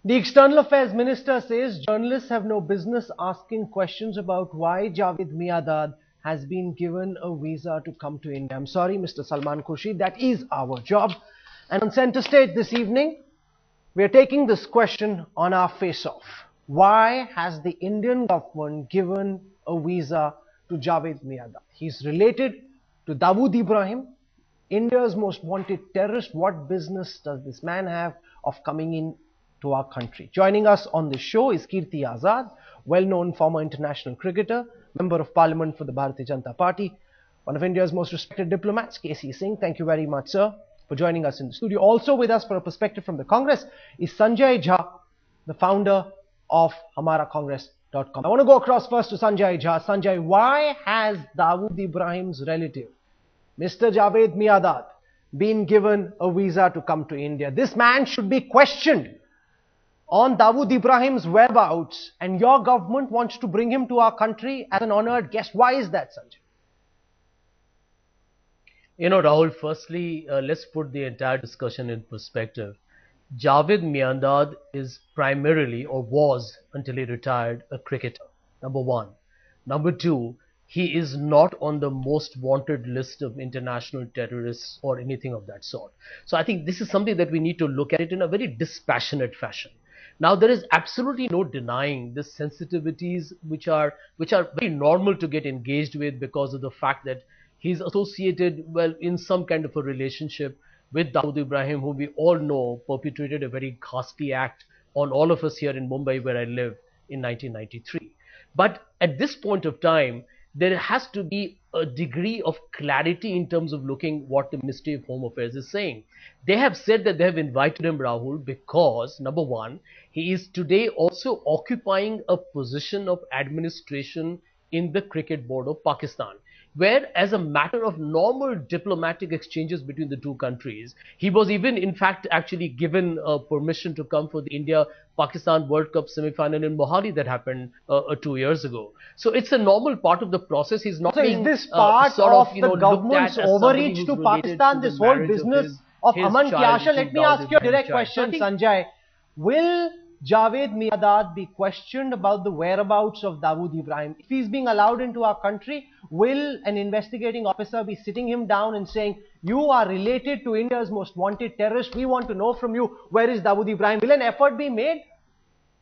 The External Affairs Minister says journalists have no business asking questions about why Javed Miandad has been given a visa to come to India. I'm sorry, Mr. Salman Khurshid, that is our job. And on Center Stage this evening, we are taking this question on our face-off. Why has the Indian government given a visa to Javed Miandad? He's related to Dawood Ibrahim, India's most wanted terrorist. What business does this man have of coming in to our country? Joining us on the show is Kirti Azad, well-known former international cricketer, Member of Parliament for the Bharatiya Janata Party, one of India's most respected diplomats, KC Singh. Thank you very much, sir, for joining us in the studio. Also with us for a perspective from the Congress is Sanjay Jha, the founder of HamaraCongress.com. I want to go across first to Sanjay Jha. Sanjay, why has Dawood Ibrahim's relative, Mr. Javed Miandad, been given a visa to come to India? This man should be questioned on Dawood Ibrahim's whereabouts, and your government wants to bring him to our country as an honored guest. Why is that, Sanjay? You know, Rahul, firstly, let's put the entire discussion in perspective. Javed Miandad is primarily, or was until he retired, a cricketer, number one. Number two, he is not on the most wanted list of international terrorists or anything of that sort. So I think this is something that we need to look at it in a very dispassionate fashion. Now, there is absolutely no denying the sensitivities which are very normal to get engaged with because of the fact that he's associated, well, in some kind of a relationship with Dawood Ibrahim, who we all know perpetrated a very ghastly act on all of us here in Mumbai, where I live, in 1993. But at this point of time, there has to be a degree of clarity in terms of looking what the Ministry of Home Affairs is saying. They have said that they have invited him, Rahul, because, number one, he is today also occupying a position of administration in the Cricket Board of Pakistan, where, as a matter of normal diplomatic exchanges between the two countries, he was even, in fact, actually given permission to come for the India-Pakistan World Cup semi-final in Mohali that happened 2 years ago. So it's a normal part of the process. He's not So being is this part of the government's overreach to related Pakistan, to this the whole marriage business of of Aman child Kyasha? to Let me Dawood ask you a Ibrahim's direct child. question, I think- Sanjay. Will Javed Miandad be questioned about the whereabouts of Dawood Ibrahim? If he's being allowed into our country, will an investigating officer be sitting him down and saying, you are related to India's most wanted terrorist, we want to know from you, where is Dawood Ibrahim? Will an effort be made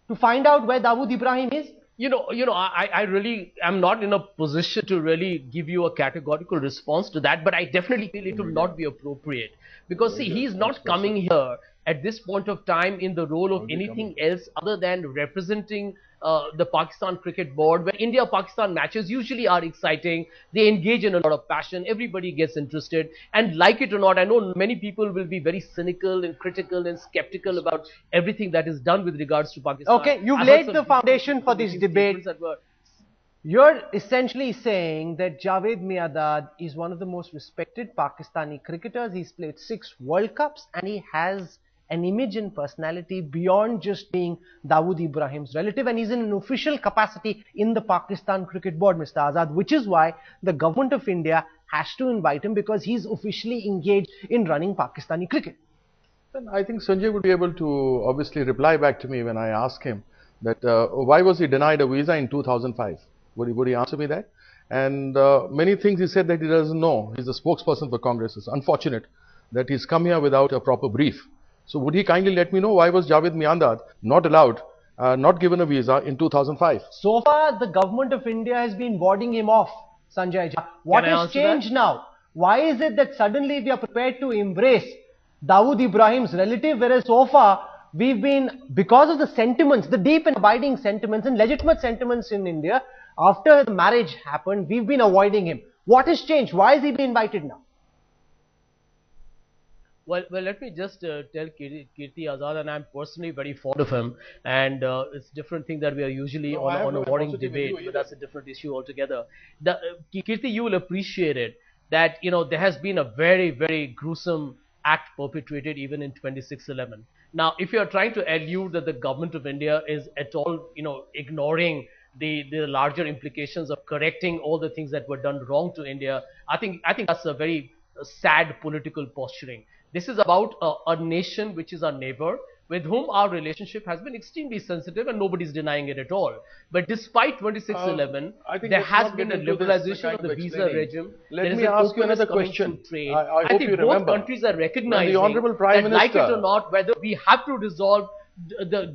to find out where Dawood Ibrahim is? I really am not in a position to really give you a categorical response to that, but I definitely feel it will not be appropriate. Because see, he is not coming here at this point of time in the role of anything else other than representing the Pakistan Cricket Board, where India-Pakistan matches usually are exciting. They engage in a lot of passion. Everybody gets interested. And like it or not, I know many people will be very cynical and critical and skeptical about everything that is done with regards to Pakistan. Okay, you've laid the foundation for this debate. You're essentially saying that Javed Miandad is one of the most respected Pakistani cricketers. He's played 6 World Cups and he has an image and personality beyond just being Dawood Ibrahim's relative, and he's in an official capacity in the Pakistan Cricket Board, Mr. Azad, which is why the government of India has to invite him, because he's officially engaged in running Pakistani cricket. Then I think Sanjay would be able to obviously reply back to me when I ask him that why was he denied a visa in 2005? Would he answer me that? And many things he said that he doesn't know. He's a spokesperson for Congress. It's unfortunate that he's come here without a proper brief. So would he kindly let me know why was Javed Miandad not allowed, not given a visa in 2005? So far, the government of India has been warding him off, Sanjay Jha. What has changed now? Why is it that suddenly we are prepared to embrace Dawood Ibrahim's relative, whereas so far we've been, because of the sentiments, the deep and abiding sentiments and legitimate sentiments in India, after the marriage happened, we've been avoiding him. What has changed? Why is he being invited now? Well, let me just tell Kirti Azad, and I'm personally very fond of him, and it's a different thing that we are usually on a warring debate, but that's a different issue altogether. Kirti, you will appreciate it that, there has been a very, very gruesome act perpetrated even in 26/11. Now, if you are trying to allude that the government of India is at all, ignoring the larger implications of correcting all the things that were done wrong to India, I think that's a very sad political posturing. This is about a nation which is our neighbor, with whom our relationship has been extremely sensitive, and nobody's denying it at all. But despite 2611, I think there let's has not been get a into this liberalization kind of the of visa explaining. regime. Let There is me an ask you openness another coming question. through trade. I hope think you both remember countries are recognizing Honourable Prime that, like it Minister- or not, whether we have to resolve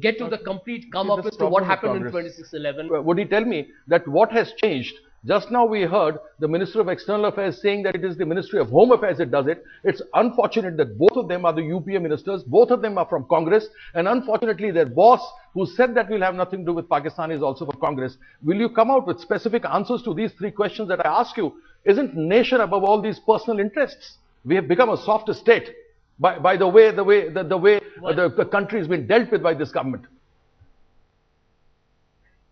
get to the complete come up this as to what problem with happened in Congress. 2611. Would he tell me that what has changed? Just now we heard the Minister of External Affairs saying that it is the Ministry of Home Affairs that does it. It's unfortunate that both of them are the UPA ministers, both of them are from Congress, and unfortunately their boss, who said that will have nothing to do with Pakistan, is also from Congress. Will you come out with specific answers to these three questions that I ask you? Isn't nation above all these personal interests? We have become a soft state by the way the country has been dealt with by this government.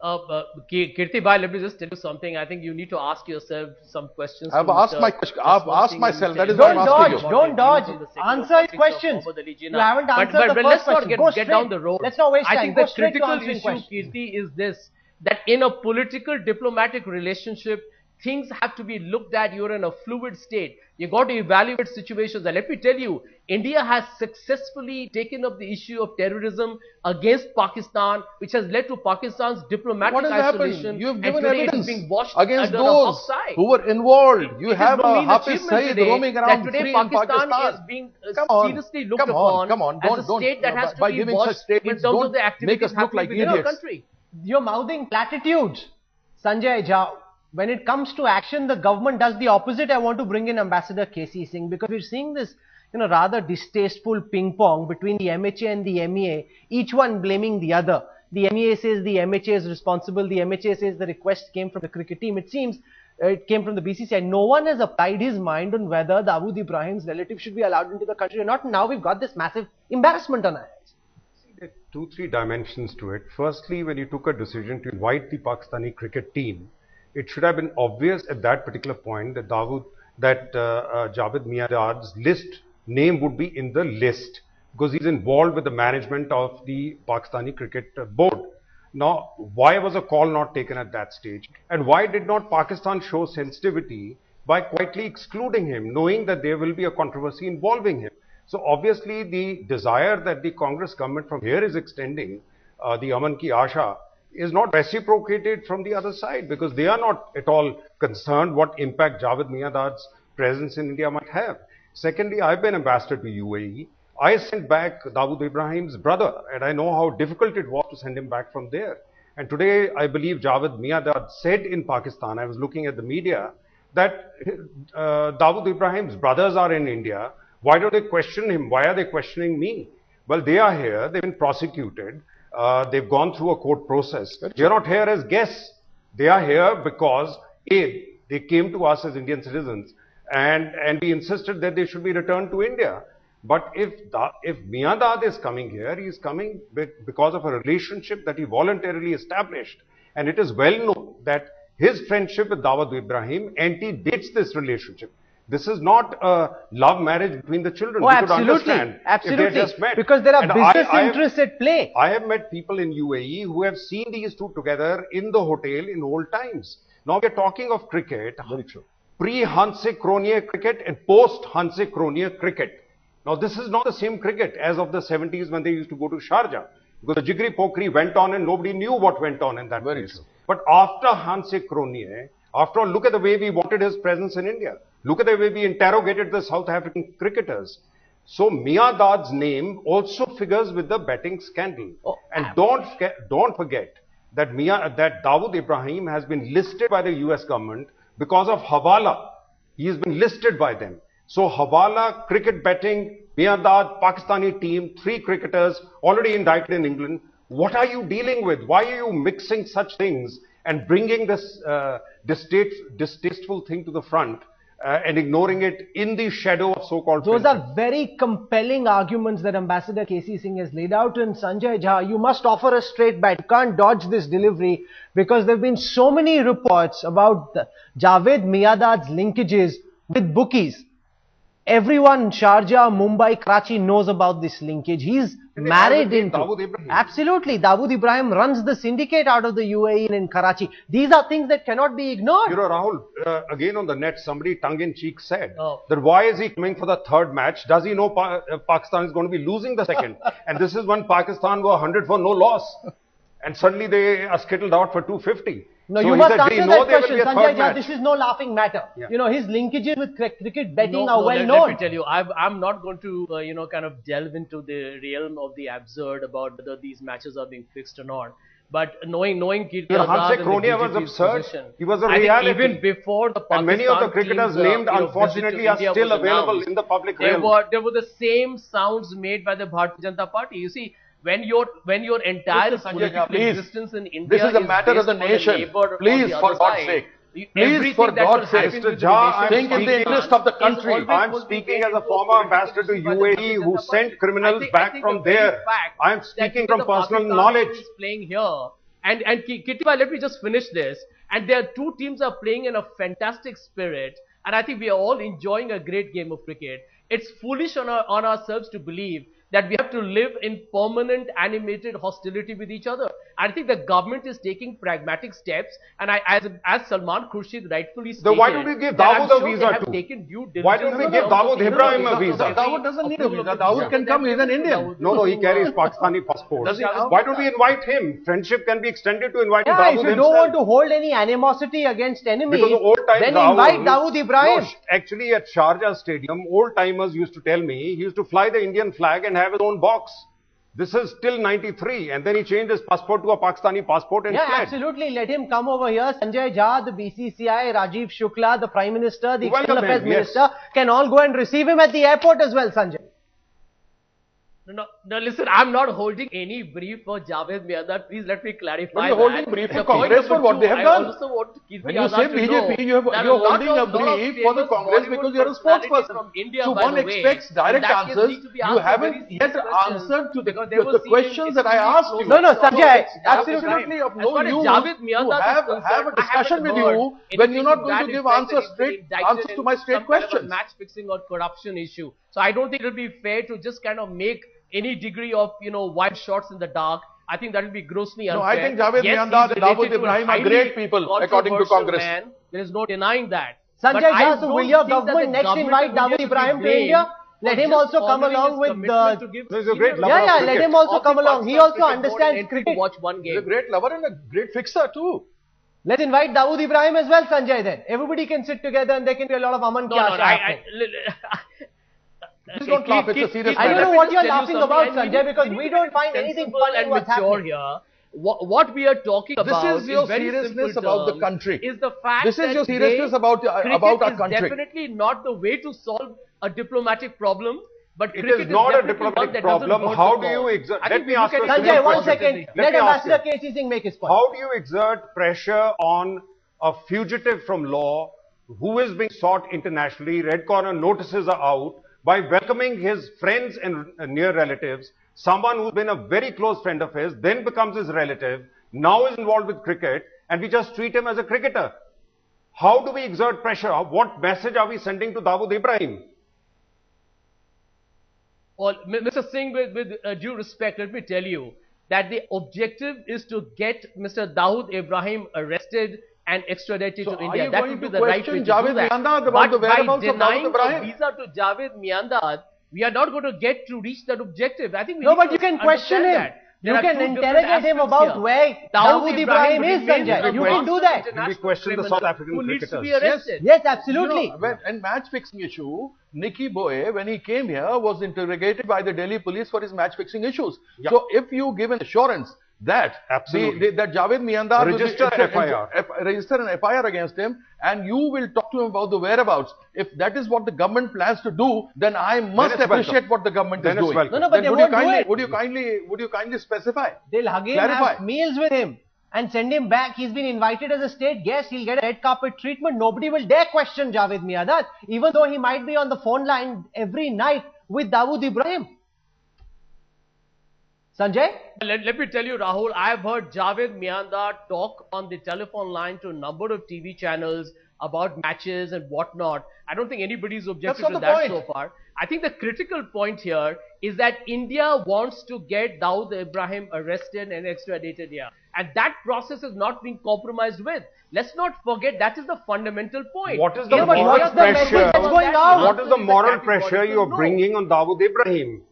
Kirti bhai, let me just tell you something. I think you need to ask yourself some questions. I've to asked Mr. my question. I've asked myself. That is Don't why I'm asking dodge, you. don't dodge. Answer his questions. You haven't answered the first let's not question. Go get down straight. the road. Let's not waste I time. think Go the straight to critical answering issue, questions. Kirti, is this: that in a political diplomatic relationship, things have to be looked at. You're in a fluid state. You got to evaluate situations. And let me tell you, India has successfully taken up the issue of terrorism against Pakistan, which has led to Pakistan's diplomatic What has isolation. happened? You have and given today it is evidence being washed against under a those offside. who were involved. You It is have no a mean Hafiz achievement Saeed today roaming that around today free in Pakistan Pakistan. is being Come on, seriously looked come on, upon come on. as a state that has to by be giving such washed in statements, terms don't of the make activities us look like happening within our idiots. country. You're mouthing platitudes. Sanjay Jha, when it comes to action, the government does the opposite. I want to bring in Ambassador KC Singh, because we're seeing this, rather distasteful ping pong between the MHA and the MEA, each one blaming the other. The MEA says the MHA is responsible. The MHA says the request came from the cricket team. It seems it came from the BCCI. No one has applied his mind on whether Dawood Ibrahim's relative should be allowed into the country or not. Now we've got this massive embarrassment on our hands. There are 2-3 dimensions to it. Firstly, when you took a decision to invite the Pakistani cricket team, it should have been obvious at that particular point that Javed Miandad's name would be in the list, because he's involved with the management of the Pakistani cricket board. Now, why was a call not taken at that stage? And why did not Pakistan show sensitivity by quietly excluding him, knowing that there will be a controversy involving him? So obviously the desire that the Congress government from here is extending, the Aman Ki Asha, is not reciprocated from the other side, because they are not at all concerned what impact Javed Miandad's presence in India might have. Secondly, I've been ambassador to UAE. I sent back Dawood Ibrahim's brother, and I know how difficult it was to send him back from there. And today, I believe Javed Miandad said in Pakistan, I was looking at the media, that Dawood Ibrahim's brothers are in India. Why don't they question him? Why are they questioning me? Well, they are here. They've been prosecuted. They've gone through a court process. They're not here as guests. They are here because, A, they came to us as Indian citizens, and we insisted that they should be returned to India. But if Miandad is coming here, he is coming because of a relationship that he voluntarily established. And it is well known that his friendship with Dawood Ibrahim antedates this relationship. This is not a love marriage between the children. Oh, absolutely. Absolutely. if they just met. Because there are And business interests at play. I have met people in UAE who have seen these two together in the hotel in old times. Now we are talking of cricket. Very true. Pre-Hanse Cronier cricket and post-Hanse Cronier cricket. Now this is not the same cricket as of the 70s when they used to go to Sharjah. Because the Jigri Pokri went on and nobody knew what went on in that Very place. true. But after Hanse Cronier, after all, look at the way we wanted his presence in India. Look at the way we interrogated the South African cricketers. So Miandad's name also figures with the betting scandal. And don't forget that Dawood Ibrahim has been listed by the US government because of Hawala. He has been listed by them. So Hawala, cricket betting, Miandad, Pakistani team, 3 cricketers already indicted in England. What are you dealing with? Why are you mixing such things and bringing this distasteful thing to the front and ignoring it in the shadow of so-called Those friendship? are very compelling arguments that Ambassador KC Singh has laid out. And Sanjay Jha, you must offer a straight bat. You can't dodge this delivery, because there have been so many reports about Javed Miandad's linkages with bookies. Everyone, Sharjah, Mumbai, Karachi knows about this linkage. He's married into Dawood Ibrahim. Absolutely. Dawood Ibrahim runs the syndicate out of the UAE and in Karachi. These are things that cannot be ignored. You know, Rahul, again on the net, somebody tongue-in-cheek said Oh. that why is he coming for the third match? Does he know Pakistan is going to be losing the second? And this is when Pakistan were 100 for no loss. And suddenly they are skittled out for 250. No, So you he must said, answer "We know that there will question, be a Sanjay third Jha. match." This is no laughing matter. Yeah. You know, his linkages with cricket betting No, are no, well let known. me tell you, I'm not going to, kind of delve into the realm of the absurd about whether these matches are being fixed or not. But knowing Kirti Your Azad Hansik and the Kronia was BJP's absurd. position, He was a I think reality. even before the Pakistan And many of the cricketers team's, named, visit to unfortunately, are India still was available announced, in the public there realm. were the same sounds made by the Bharatiya Janata Party. You see, when your entire Mr. Sanjay Jha, political please. existence in India This is a matter of based the on nation. neighbor on Please, the for other God's side, sake. you- Please, everything for that God's will sake. happen Mr. with the Jha, relations I'm with Think in the Pakistan interest of the is country. always I'm going to be speaking made as a into former political ambassador to issue by the UAE Bharatiya who Janata sent Party. criminals I back think from the very there. fact I'm that speaking the from personal Pakistan knowledge. team is playing here, and Kittibai, let me just finish this. And their two teams are playing in a fantastic spirit, and I think we are all enjoying a great game of cricket. It's foolish on ourselves to believe that we have to live in permanent animated hostility with each other. I think the government is taking pragmatic steps, and as Salman Khurshid rightfully stated, Then why don't we give that I'm Dawood a sure they visa have too? taken due diligence Why don't we in give terms of Dawood the Ibrahim a approval visa? of Dawood doesn't need a approval visa. of the Dawood visa. can come. He's an Indian. No, he carries Pakistani passport. Does he now? Why don't we invite him? Friendship can be extended to invite Yeah, Dawood if you himself. don't want to hold any animosity against enemies, Because the old time then Rahul- invite Dawood Ibrahim. No, actually at Sharjah Stadium, old timers used to tell me he used to fly the Indian flag and have his own box. This is till 93, and then he changed his passport to a Pakistani passport and Yeah, fled. absolutely. Let him come over here. Sanjay Jha, the BCCI, Rajiv Shukla, the Prime Minister, the Welcome External Affairs him, yes. Minister can all go and receive him at the airport as well, Sanjay. No, listen, I'm not holding any brief for Javed Miandad. Please let me clarify. But you're holding that. brief for The point Congress number for what two, they have I done. also want Kirti When you Azad say to know BJP, you're that holding a lot of brief for the famous Congress Bollywood because you're a personalities spokesperson. from India, So by one the way, expects direct in that case answers. need to be You asked haven't very yet serious questions answered to because they were the seen questions that I extremely asked you. close No, to Sanjay, Javed absolutely of As no far as use Javed to Miandad is have concerned, a discussion with you when you're not going to give answers, straight answers to my straight questions. Match fixing or corruption issue. So I don't think it will be fair to just kind of make any degree of wide shots in the dark. I think that will be grossly unfair. No, I think Javed Yes, Miandad he's and Dawood related to a Ibrahim are highly great people, according to controversial Congress. Man. There is no denying that. Sanjay But I Jha, so don't will your think that the government next government invite of India Dawood should be Ibrahim to blamed India? Let for him just also come honoring along his with commitment the... to give No, he's a great senior lover Yeah, of let cricket. him also of the come along. He Pakistan also cricket board understands entry to cricket. watch one He's a game. great lover and a great fixer too. Let's invite Dawood Ibrahim as well, Sanjay, then. Everybody can sit together and there can be a lot of aman No, kya no, happening. Please don't laugh, it's a serious I don't matter. know what Let me you're just tell laughing you about, something, and Sanjay, we because need we to don't be find anything sensible funny in and what's mature happening. here. What we are talking This about is your very seriousness simple about the terms, country. Is the fact This is that your seriousness about our cricket country. is definitely not the way to solve a diplomatic problem. But It cricket is not a definitely one diplomatic that doesn't problem. hurt How the do you cause. exert? I Let think me we ask look you at a it Sanjay, simple one question. second. Let Let me ask Ambassador you. KC Singh make his point. How do you exert pressure on a fugitive from law who is being sought internationally? Red corner notices are out by welcoming his friends and near relatives. Someone who's been a very close friend of his, then becomes his relative, now is involved with cricket, and we just treat him as a cricketer. How do we exert pressure? What message are we sending to Dawood Ibrahim? Well, Mr. Singh, with due respect, let me tell you that the objective is to get Mr. Dawood Ibrahim arrested and extradited So to are India. you That going would be to the right way to question do Javed that. Miandad about But the whereabouts by of Dawood denying Ibrahim? a visa to Javed Miandad, we are not going to get to reach that objective. I think we No, need but to you can question understand him. that. You There are can two different interrogate him aspects about here. where Dawood Ibrahim is, Sanjay. You can do that. We question the South African who needs to be cricketers. arrested. Yes, absolutely. You know, in match fixing issue, Nicky Boy, when he came here, was interrogated by the Delhi police for his match fixing issues. Yeah. So if you give an assurance that Absolutely. that Javed Miandad will Register an FIR. register an FIR against him, and you will talk to him about the whereabouts. If that is what the government plans to do, then I must it's appreciate welcome. what the government Then is it's doing. welcome. No, but Then they would you won't do kindly it. would you kindly specify? They'll again Clarify. have meals with him and send him back. He's been invited as a state guest. He'll get a red carpet treatment. Nobody will dare question Javed Miandad, even though he might be on the phone line every night with Dawood Ibrahim. Sanjay? Let me tell you, Rahul, I have heard Javed Miandad talk on the telephone line to a number of TV channels about matches and whatnot. I don't think anybody's objected That's to not the that point. so far. I think the critical point here is that India wants to get Dawood Ibrahim arrested and extradited here. And that process is not being compromised with. Let's not forget that is the fundamental point. What is the Yeah, but moral what's the message pressure? that's going out? What is the moral pressure you are bringing on Dawood Ibrahim?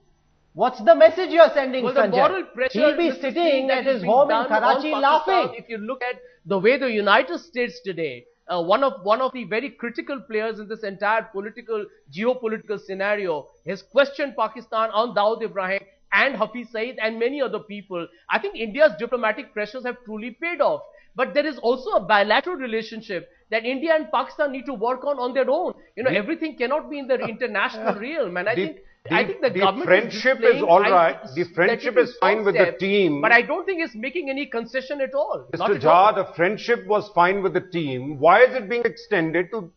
What's the message you're sending, Well, the Sanjay? moral pressure He'll be is the sitting thing that at is his being home in done on Karachi Pakistan. laughing. If you look at the way the United States today, one of the very critical players in this entire geopolitical scenario has questioned Pakistan on Dawood Ibrahim and Hafiz Saeed and many other people. I think India's diplomatic pressures have truly paid off. But there is also a bilateral relationship that India and Pakistan need to work on their own. You know, everything cannot be in the international realm. And I think the government friendship is is all right. The that friendship it is fine with the steps, team. but I don't think it's making any concession at all. Not Mr. at all. Jha, the friendship was fine with the team. Why is it being extended to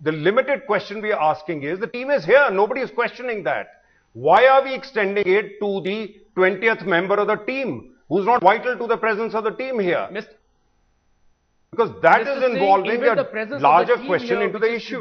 the limited question we are asking is the team is here. Nobody is questioning that. Why are we extending it to the 20th member of the team who's not vital to the presence of the team here? Because that is involving a larger question into the issue.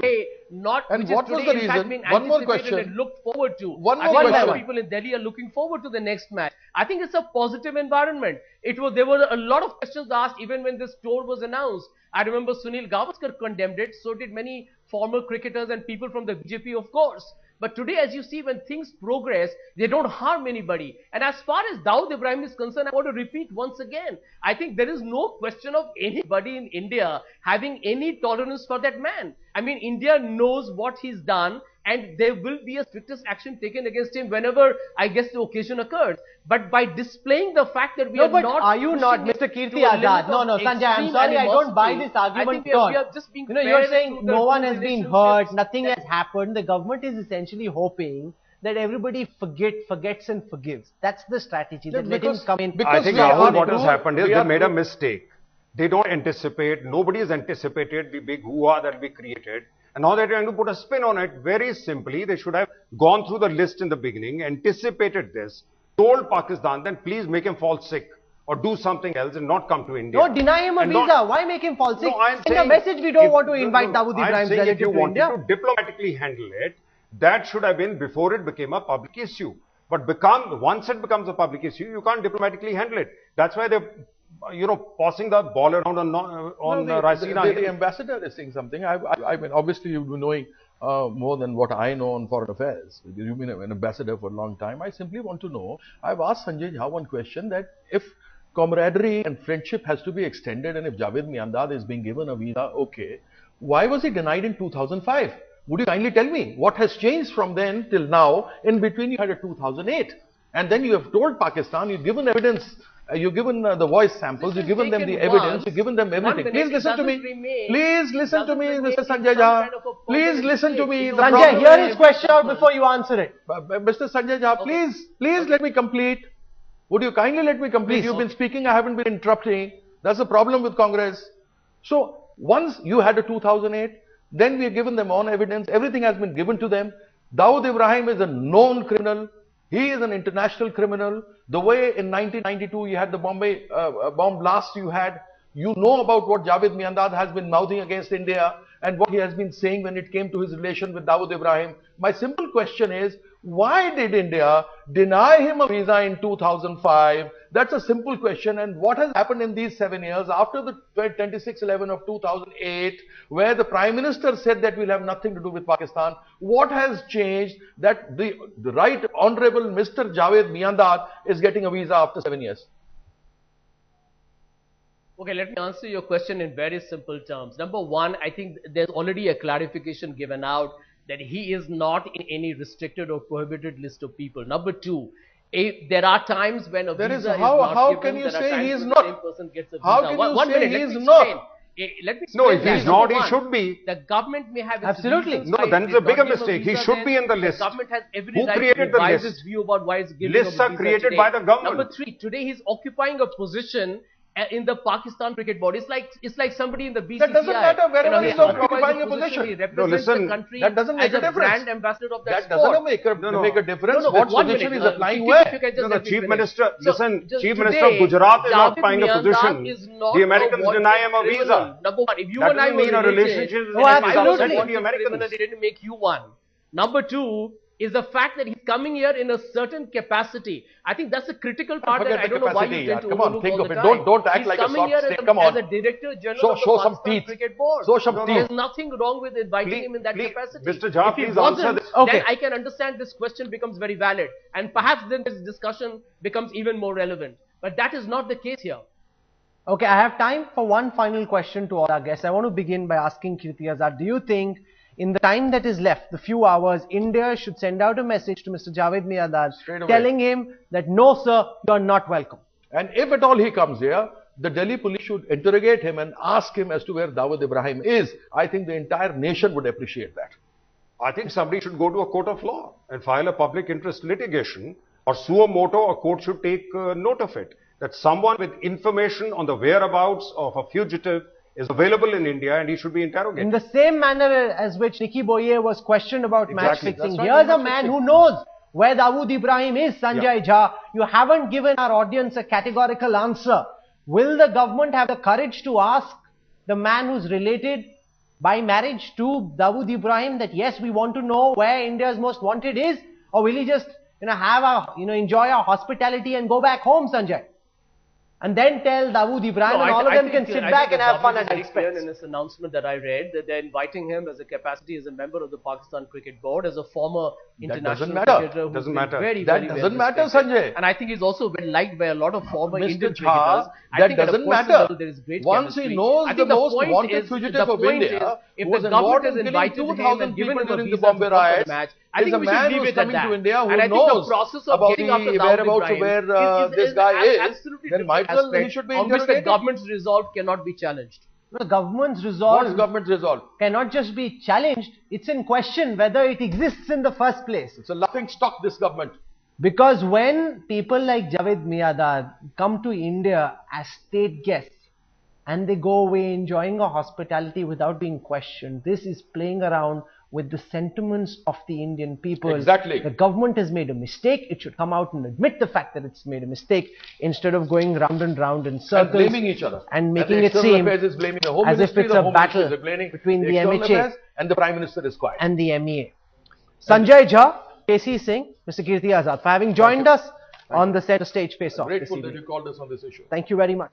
And what was the reason? One more question. And looked forward to. One more I think a lot question. of people in Delhi are looking forward to the next match. I think it's a positive environment. There were a lot of questions asked even when this tour was announced. I remember Sunil Gavaskar condemned it. So did many former cricketers and people from the BJP, of course. But today, as you see, when things progress, they don't harm anybody. And as far as Dawood Ibrahim is concerned, I want to repeat once again, I think there is no question of anybody in India having any tolerance for that man. I mean, India knows what he's done, and there will be a strictest action taken against him whenever, I guess, the occasion occurs. But by displaying the fact that we are not... are you not, Mr. Kirti Azad? No, Sanjay, I'm sorry, I don't buy this argument at all. You're saying no one has been hurt, nothing has happened. The government is essentially hoping that everybody forgets and forgives. That's the strategy. That let him come in. I think Rahul, what has happened is they made a mistake. They don't anticipate, nobody has anticipated the big hoo-ha that will be created. And now they're trying to put a spin on it. Very simply, they should have gone through the list in the beginning, anticipated this, told Pakistan, then please make him fall sick or do something else and not come to India. No, deny him a visa. Why make him fall sick? Send a message, we don't want to invite Dawood Ibrahim's relative if you to India. wanted to diplomatically handle it, that should have been before it became a public issue. But once it becomes a public issue, you can't diplomatically handle it. That's why they're passing the ball around on Raisina. The ambassador is saying something. I mean, obviously you've been knowing more than what I know on foreign affairs. You've been an ambassador for a long time. I simply want to know, I've asked Sanjay Jha one question, that if camaraderie and friendship has to be extended and if Javed Miandad is being given a visa, okay, why was he denied in 2005? Would you kindly tell me what has changed from then till now? In between you had a 2008 and then you have told Pakistan, you've given evidence, you've given the voice samples, you've given them the evidence, you've given them everything. Please listen to me. Please listen to me, Mr. Sanjay Jha. Please listen to me. Sanjay, hear his question out before you answer it. Mr. Sanjay Jha, please let me complete. Would you kindly let me complete? You've been speaking, I haven't been interrupting. That's the problem with Congress. So, once you had a 2008, then we have given them on evidence, everything has been given to them. Dawood Ibrahim is a known criminal. He is an international criminal. The way in 1992 you had the Bombay bomb blast you know about what Javed Miandad has been mouthing against India and what he has been saying when it came to his relation with Dawood Ibrahim. My simple question is, why did India deny him a visa in 2005? That's a simple question. And what has happened in these 7 years after the 26/11 of 2008, where the Prime Minister said that we'll have nothing to do with Pakistan? What has changed that the Right Honorable Mr. Javed Miandad is getting a visa after 7 years? Okay, let me answer your question in very simple terms. Number one, I think there's already a clarification given out that he is not in any restricted or prohibited list of people. Number two, there are times when a visa is not given. How can you say he is not? The same person gets a visa. How can you say he is not? Let me explain. No, if he's not, he should be. The government may have Absolutely. its No, then it's a bigger mistake. He should be in the list. The government has every Who right created to the revise list? its view about why it's giving Lists a are visa created today. by the government. Number three, today he's occupying a position in the Pakistan Cricket Board. It's like somebody in the BCCI. That doesn't matter wherever he's occupying a He position. represents the country that doesn't make as a difference. Brand ambassador of that That sport. doesn't make a difference. No, What one position minute. is applying If where? you can just No, let me Chief finish. Minister, So, listen, just Chief today, Minister of Gujarat is not Javed buying a Miandad position. is not The Americans a deny him a wanted visa. criminal. Number one, if you That and I doesn't were mean a related, relationship is if I anything was outside a for the Americans. criminal, they didn't make you one. Number two is the fact that he's coming here in a certain capacity. I think that's a critical part that I don't know why you tend to Come on, overlook think all of the it. time. Don't act He's like a coming soft here stick. Come on. as a director general Show of the some Pakistan teeth. Cricket Board. Show some teeth. There's nothing wrong with inviting him in that please, capacity. Mr. Jha, If he please answer wasn't, this. Okay. then I can understand this question becomes very valid. And perhaps then this discussion becomes even more relevant. But that is not the case here. Okay, I have time for one final question to all our guests. I want to begin by asking Kirti Azad, do you think in the time that is left, the few hours, India should send out a message to Mr. Javed Miandad telling him that no sir, you are not welcome? And if at all he comes here, the Delhi police should interrogate him and ask him as to where Dawood Ibrahim is. I think the entire nation would appreciate that. I think somebody should go to a court of law and file a public interest litigation, or suo moto. A court should take note of it, that someone with information on the whereabouts of a fugitive is available in India and he should be interrogated. In the same manner as which Nicky Boye was questioned about match Exactly. fixing, That's right, here's a match man fixing. who knows where Dawood Ibrahim is, Sanjay Jha. You haven't given our audience a categorical answer. Will the government have the courage to ask the man who's related by marriage to Dawood Ibrahim that yes, we want to know where India's most wanted is? Or will he just enjoy our hospitality and go back home, Sanjay? And then tell Dawood Ibrahim and all of them can sit back and have fun at our expense. In this announcement that I read, that they're inviting him as a capacity as a member of the Pakistan Cricket Board, as a former international matter. cricketer who's Doesn't been matter. very, That very well doesn't matter, respected. Sanjay. And I think he's also well liked by a lot of former Mr. Indian Jha, cricketers. I that think at a doesn't personal matter. level, there is great Once he chemistry. knows I think the most point wanted is, fugitive the of point India, is, if who the was government involved has in invited killing him 2,000 and given people him a during the visa to Bombay come for the riots, match, I is think a we man should leave who's it at coming that. to India who And I think the knows process of about getting after the Dawood whereabouts of Ibrahim where this guy is, absolutely then might well he should be on which the interrogated. government's resolve cannot be challenged. The government's What is resolve government's resolve? cannot just be challenged. It's in question whether it exists in the first place. It's a laughing stock, this government. Because when people like Javed Miandad come to India as state guests and they go away enjoying our hospitality without being questioned, this is playing around with the sentiments of the Indian people. Exactly. The government has made a mistake. It should come out and admit the fact that it's made a mistake instead of going round and round in circles And blaming each other. and making the it External seem Affairs is blaming the Home as if Ministry, it's the a Home battle Ministry is blaming between the External MHA Affairs, and the Prime Minister is quiet. and the MEA. Sanjay Jha, KC Singh, Mr. Kirti Azad, for having joined us on the center stage face-off this Grateful that evening. you called us on this issue. Thank you very much.